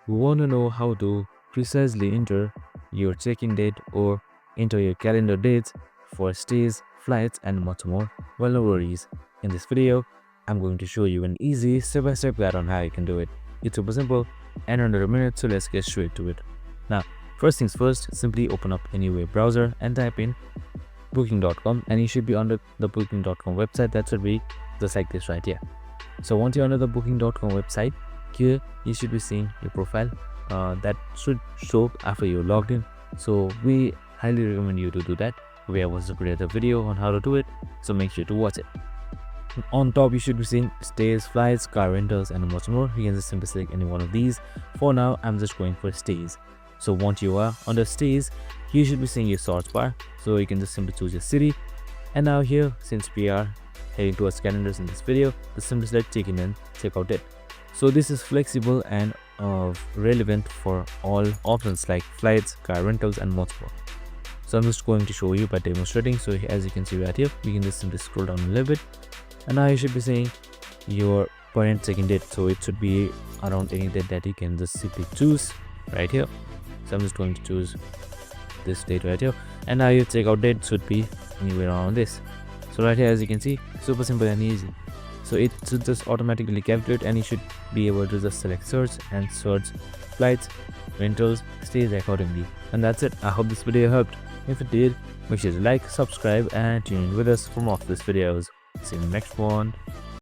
We want to know how to precisely enter your check-in date or enter your calendar dates for stays, flights, and much more. Well, no worries. In this video, I'm going to show you an easy step-by-step guide on how you can do it. It's super simple and under a minute, so let's get straight to it. Now, first things first, simply open up any web browser and type in booking.com, and you should be under the booking.com website. That should be just like this right here. So once you're under the booking.com website, here you should be seeing your profile that should show after you're logged in. So we highly recommend you to do that. We have also created a video on how to do it, so make sure to watch it. On top you should be seeing stays, flights, car rentals, and much more. You can just simply select any one of these. For now I'm just going for stays. So once you are under stays, you should be seeing your search bar, so you can just simply choose your city. And now here, since we are heading towards calendars in this video, just simply select check-in and check-out date. So this is flexible and relevant for all options like flights, car rentals, and much more. So I'm just going to show you by demonstrating. So as you can see right here, you can just simply scroll down a little bit, and now you should be seeing your current check-in date. So it should be around any date that you can just simply choose right here. So I'm just going to choose this date right here, and now your checkout date should be anywhere around this. So right here, as you can see, super simple and easy. So it should just automatically calculate, and you should be able to just select search and search flights, rentals, stays accordingly. And that's it. I hope this video helped. If it did, make sure to like, subscribe, and tune in with us for more of these videos. See you in the next one.